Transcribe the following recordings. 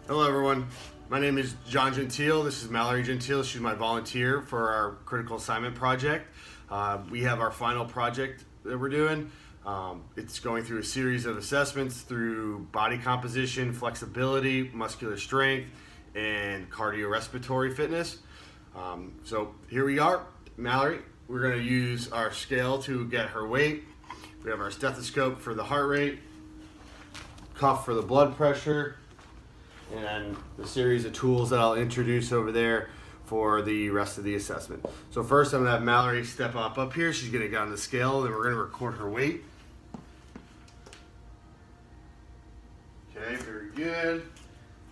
Hello everyone, my name is John Gentile. This is Mallory Gentile. She's my volunteer for our critical assignment project. We have our final project that we're doing. It's going through a series of assessments through body composition, flexibility, muscular strength, and cardiorespiratory fitness. So here we are, Mallory. We're going to use our scale to get her weight. We have our stethoscope for the heart rate, cuff for the blood pressure, and the series of tools that I'll introduce over there for the rest of the assessment. So first I'm going to have Mallory step up here. She's going to get on the scale, and then we're going to record her weight. Okay, very good.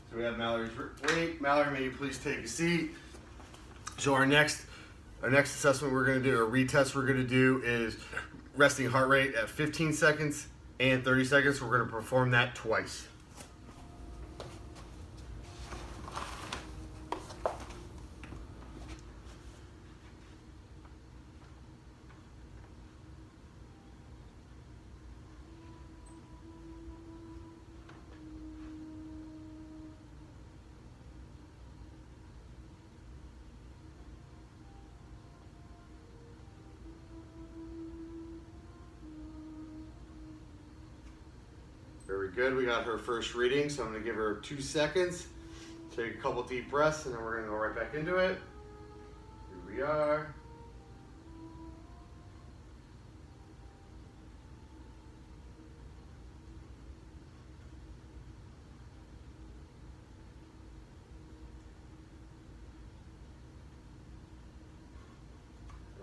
So we have Mallory's weight. Mallory, may you please take a seat. So our next assessment we're going to do, or retest we're going to do, is resting heart rate at 15 seconds and 30 seconds. We're going to perform that twice. Very good. We got her first reading, so I'm going to give her 2 seconds. Take a couple deep breaths, and then we're going to go right back into it. Here we are.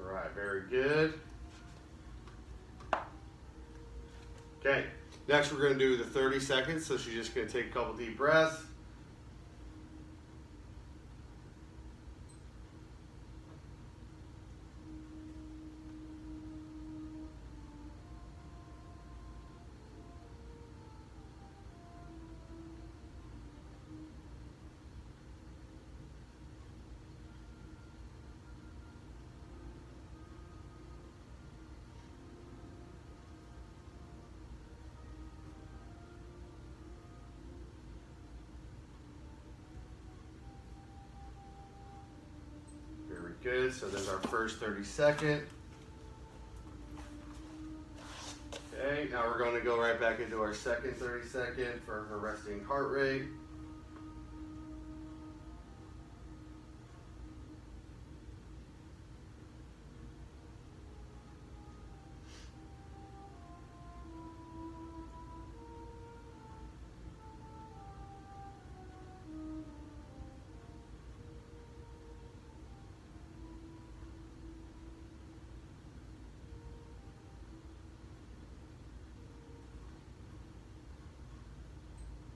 All right, very good. Okay. Next, we're going to do the 30 seconds, so she's just going to take a couple deep breaths. Good, so there's our first 30 second. Okay, now we're going to go right back into our second 30 second for her resting heart rate.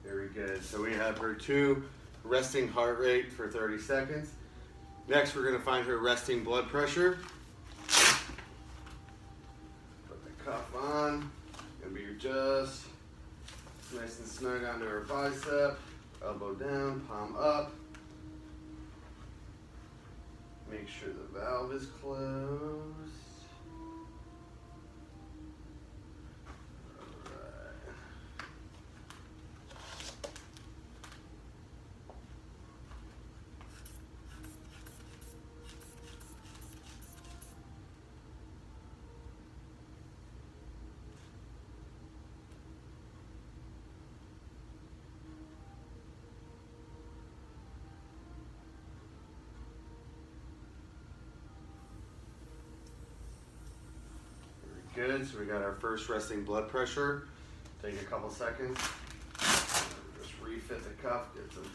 Very good. So we have her 2 resting heart rate for 30 seconds. Next, we're going to find her resting blood pressure. Put the cuff on. Going to be just nice and snug onto her bicep. Elbow down, palm up. Make sure the valve is closed. Good, so we got our first resting blood pressure. Take a couple seconds. Just refit the cuff, get some.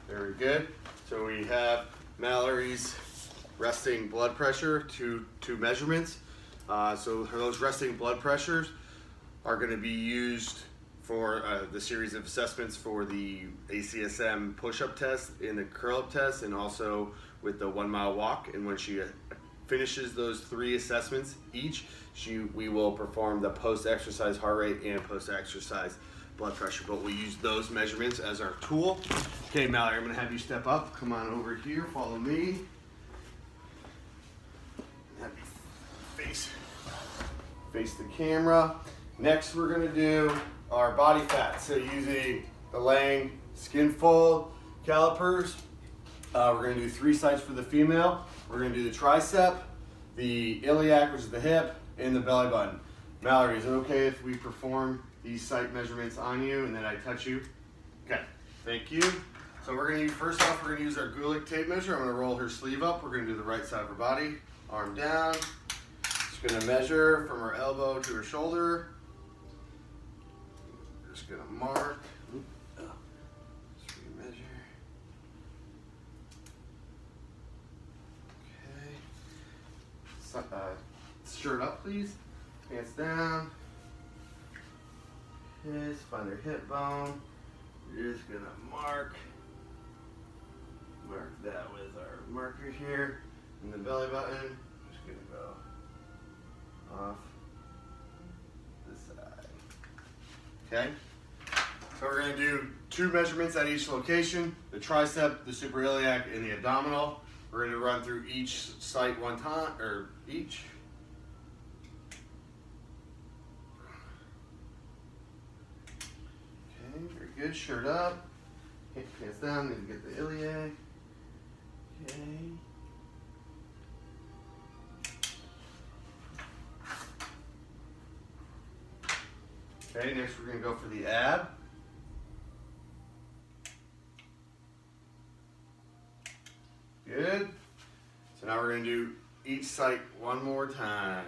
Very good. So we have Mallory's resting blood pressure, two measurements. So those resting blood pressures are going to be used for the series of assessments for the ACSM push-up test and the curl-up test, and also with the 1 mile walk. And when she finishes those 3 assessments each, we will perform the post-exercise heart rate and post-exercise blood pressure, but we use those measurements as our tool. Okay, Mallory, I'm going to have you step up. Come on over here, follow me. Have you face the camera. Next, we're going to do our body fat. So using the Lang skin fold calipers, we're going to do 3 sites for the female. We're going to do the tricep, the iliac, which is the hip, and the belly button. Mallory, is it okay if we perform these site measurements on you and then I touch you? Okay, thank you. So we're going to use, first off, we're going to use our Gulick tape measure. I'm going to roll her sleeve up. We're going to do the right side of her body, arm down. Just going to measure from her elbow to her shoulder. Just going to mark. Just measure. Okay. Shirt up, please. Pants down. Just find their hip bone. You're just gonna mark that with our marker here. And the belly button, just gonna go off the side. Okay? So we're gonna do 2 measurements at each location, the tricep, the suprailiac, and the abdominal. We're gonna run through each site one time, or each. Very good. Shirt up. Pants down. Need to get the iliac. Okay. Okay, next we're going to go for the ab. Good. So now we're going to do each site one more time.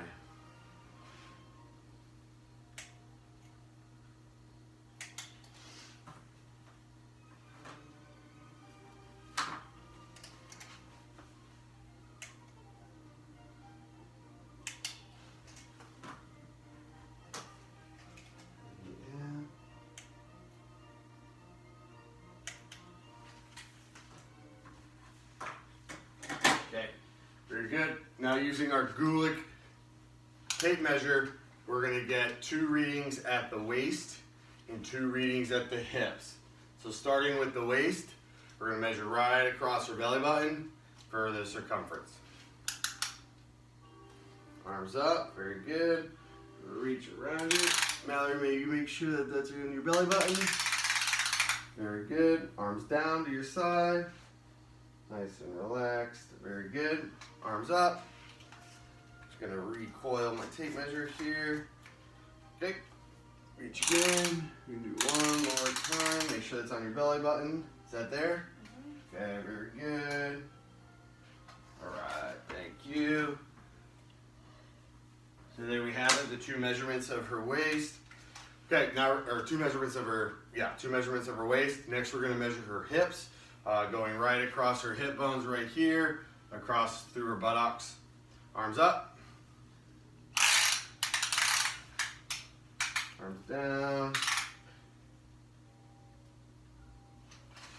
Very good. Now using our Gulick tape measure, we're going to get 2 readings at the waist and 2 readings at the hips. So starting with the waist, we're going to measure right across her belly button for the circumference. Arms up, very good. Reach around it. Mallory, may you make sure that that's in your belly button. Very good. Arms down to your side. Nice and relaxed. Very good. Arms up. Just going to recoil my tape measure here. Okay. Reach again. We can do one more time. Make sure that's on your belly button. Is that there? Okay, very good. Alright, thank you. So there we have it, the 2 measurements of her waist. Okay, now, or 2 measurements of her, 2 measurements of her waist. Next we're going to measure her hips. Going right across her hip bones right here, across through her buttocks. Arms up. Arms down.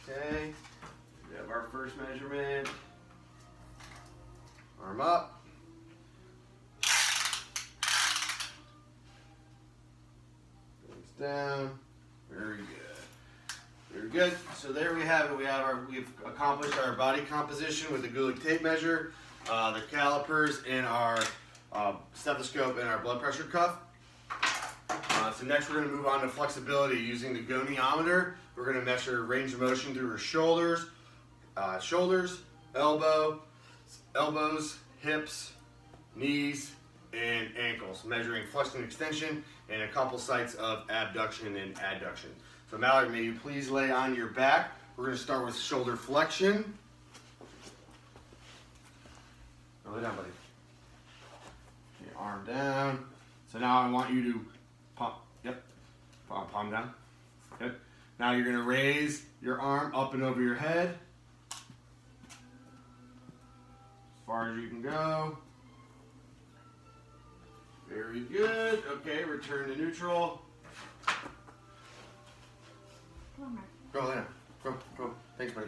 Okay. We have our first measurement. Arm up. Arms down. Very good. Very good. So there we have it. We've accomplished our body composition with the Gulick tape measure, the calipers, and our stethoscope and our blood pressure cuff. So next we're going to move on to flexibility using the goniometer. We're going to measure range of motion through her shoulders, elbows, hips, knees, and ankles, measuring flexion and extension and a couple sites of abduction and adduction. So Mallory, may you please lay on your back. We're going to start with shoulder flexion. Now lay down, buddy. Okay, arm down. So now I want you to palm down. Good. Now you're going to raise your arm up and over your head. As far as you can go. Very good. Okay, return to neutral. Come on, Mark. Go, Lena. Go. Thanks, buddy.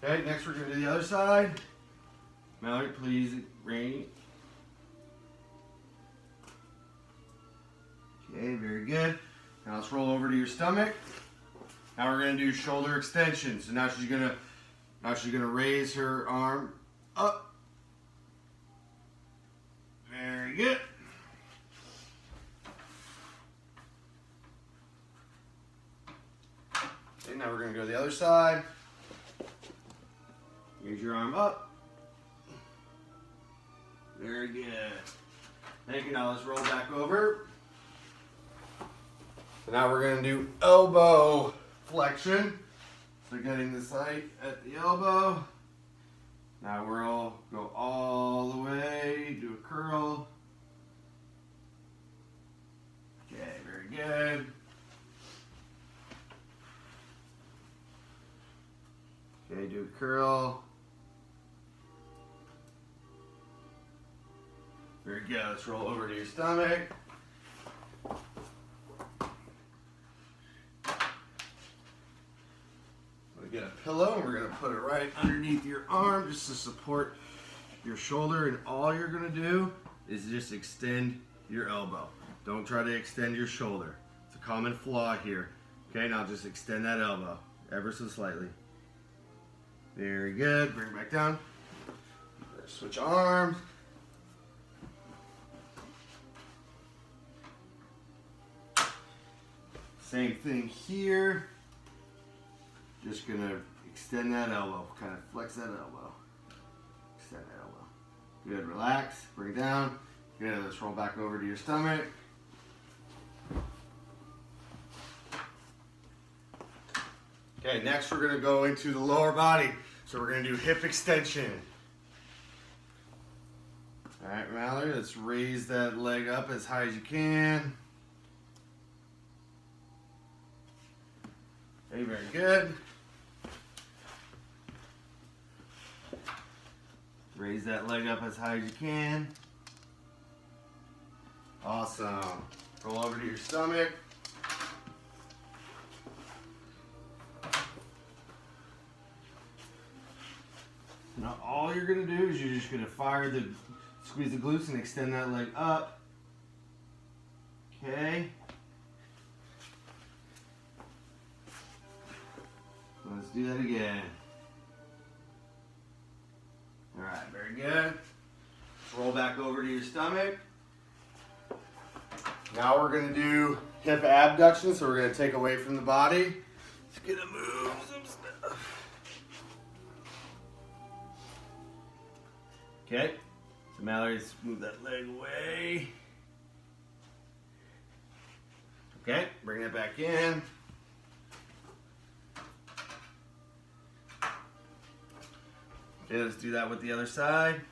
Okay, next we're going to do the other side. Mallory, please, Rainy. Okay, very good. Now let's roll over to your stomach. Now we're going to do shoulder extension. So now she's going to raise her arm up. Very good. Okay, now we're going to go to the other side. Raise your arm up. Very good. Thank you. Now let's roll back over. So now we're going to do elbow flexion. So getting the site at the elbow. Now we'll go all the way, do a curl. Okay, very good. Okay, do a curl. Very good. Let's roll over to your stomach. We get a pillow and we're going to put it right underneath your arm just to support your shoulder, and all you're going to do is just extend your elbow. Don't try to extend your shoulder. It's a common flaw here. Okay, now just extend that elbow ever so slightly. Very good. Bring it back down. Switch arms. Same thing here. Just gonna extend that elbow, kind of flex that elbow. Extend that elbow. Good, relax, bring it down. Good, let's roll back over to your stomach. Okay, next we're gonna go into the lower body. So we're gonna do hip extension. All right, Mallory, let's raise that leg up as high as you can. Okay, very good. Raise that leg up as high as you can. Awesome. Roll over to your stomach. Now all you're going to do is you're just going to squeeze the glutes and extend that leg up. Okay. Let's do that again. All right, very good. Roll back over to your stomach. Now we're going to do hip abduction, so we're going to take away from the body. Let's get to move some stuff. Okay, so Mallory, let's move that leg away. Okay, bring that back in. Okay, let's do that with the other side.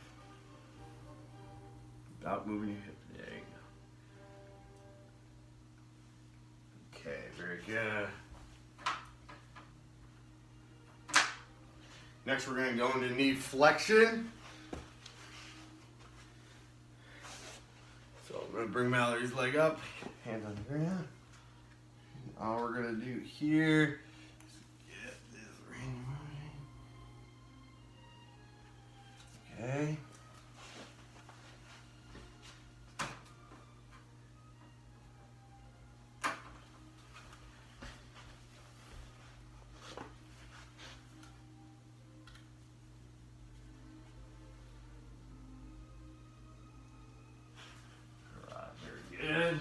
Without moving your hip. There you go. Okay, very good. Next, we're going to go into knee flexion. So I'm going to bring Mallory's leg up, hands on the ground. All we're going to do here is get this range moving. Okay. Good.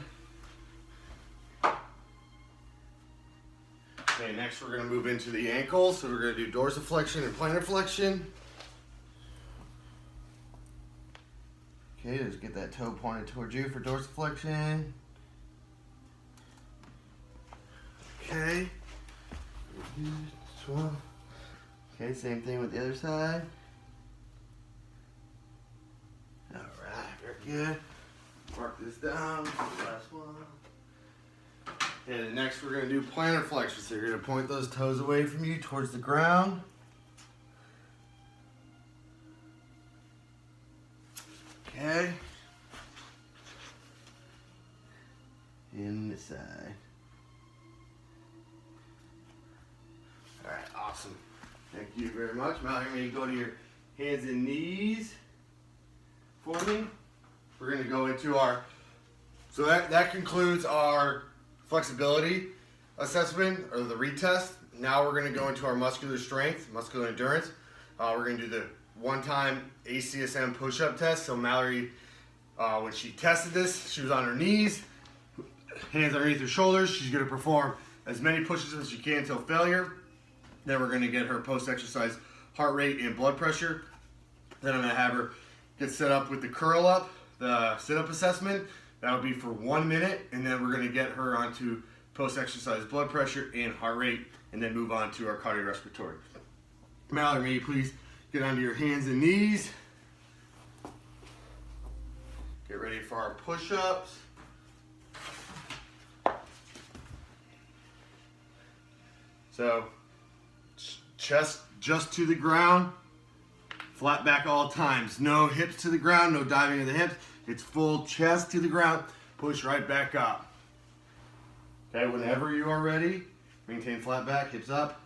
Okay, next we're going to move into the ankle. So we're going to do dorsiflexion and plantar flexion. Okay, just get that toe pointed towards you for dorsiflexion. Okay. Okay, same thing with the other side. All right, very good. Mark this down, last one. And next we're going to do plantar flexion. So you're going to point those toes away from you towards the ground. Okay. in this side. All right, awesome. Thank you very much. Mallory, I'm going to go to your hands and knees for me. We're going to go into our, so that concludes our flexibility assessment or the retest. Now we're going to go into our muscular strength, muscular endurance. We're going to do the one-time ACSM push-up test. So Mallory, when she tested this, she was on her knees, hands underneath her shoulders. She's going to perform as many pushes as she can until failure. Then we're going to get her post-exercise heart rate and blood pressure. Then I'm going to have her get set up with the curl up, the sit-up assessment. That'll be for 1 minute, and then we're going to get her onto post-exercise blood pressure and heart rate, and then move on to our cardiorespiratory. Mallory, may you please get onto your hands and knees. Get ready for our push-ups. So, chest just to the ground, flat back all times. No hips to the ground, no diving of the hips. It's full chest to the ground, push right back up. Okay, whenever you are ready, maintain flat back, hips up,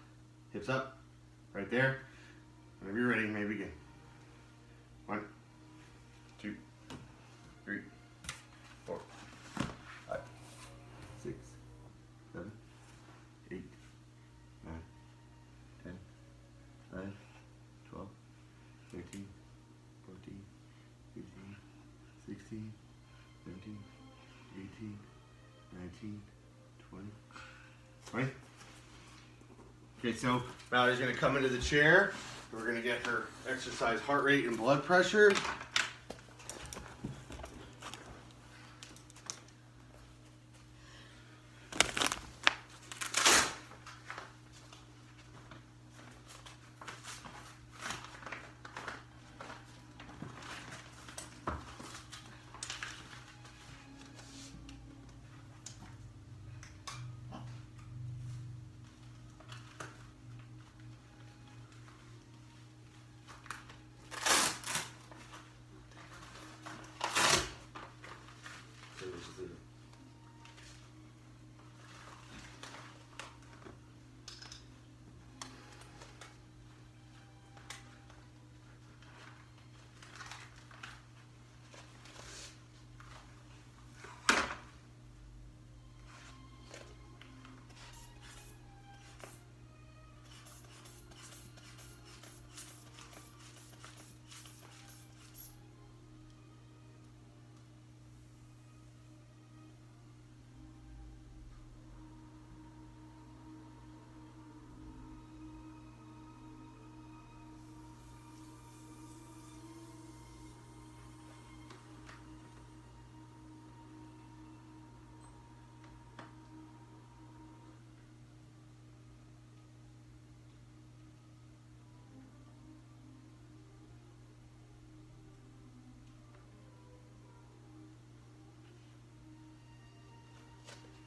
right there. Whenever you're ready, you may begin. 1, 2, 3, 4, 5, 6, 7, 8, 9, 10, 11, 12, 13, 14, 15, 16, 17, 18, 19, 20. Right? Okay, so Mallory's going to come into the chair. We're going to get her exercise heart rate and blood pressure.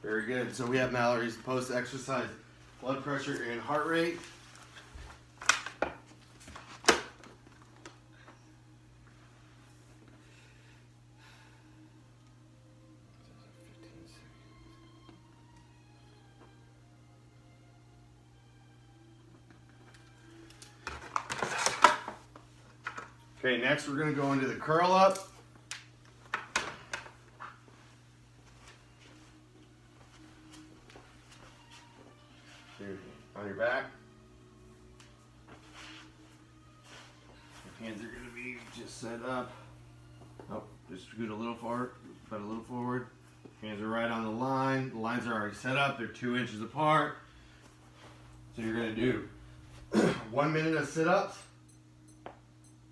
Very good. So we have Mallory's post-exercise blood pressure and heart rate. Okay, next we're going to go into the curl up. On your back. Your hands are going to be just set up. Oh, just scoot a little forward, put a little forward. Hands are right on the line. The lines are already set up. They're 2 inches apart. So you're going to do 1 minute of sit-ups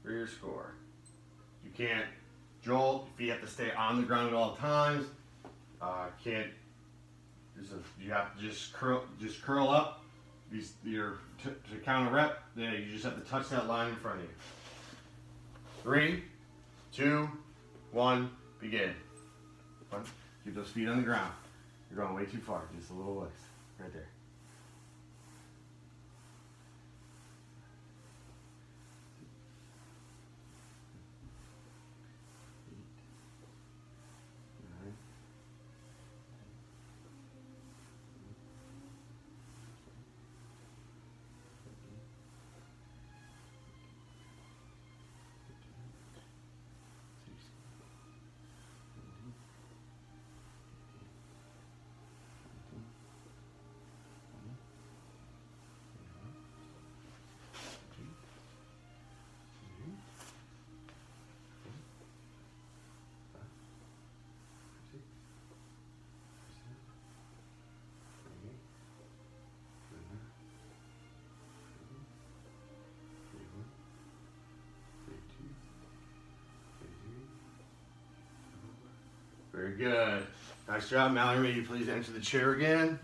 for your score. You can't jolt. If you have to stay on the ground at all times, you have to just curl up. To count a rep, you just have to touch that line in front of you. 3, 2, 1, begin. Keep those feet on the ground. You're going way too far. Just a little ways. Right there. Very good. Nice job. Mallory, may you please enter the chair again?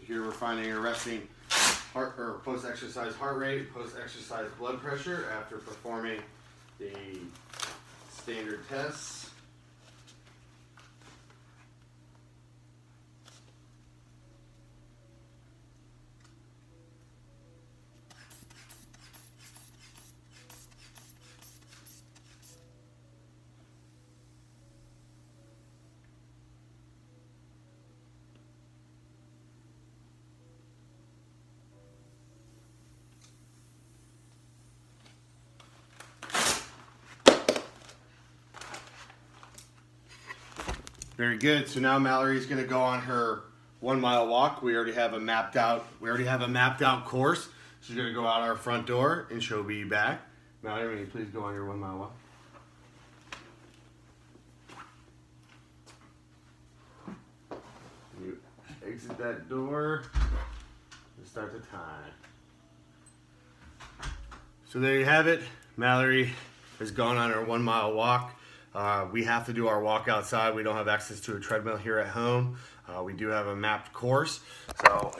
Here we're finding a resting heart or post-exercise heart rate, post-exercise blood pressure after performing the standard tests. Very good. So now Mallory's going to go on her 1 mile walk. We already have a mapped out course. She's going to go out our front door and she'll be back. Mallory, will you please go on your 1 mile walk? You exit that door and start the time. So there you have it. Mallory has gone on her 1 mile walk. We have to do our walk outside. We don't have access to a treadmill here at home. We do have a mapped course. So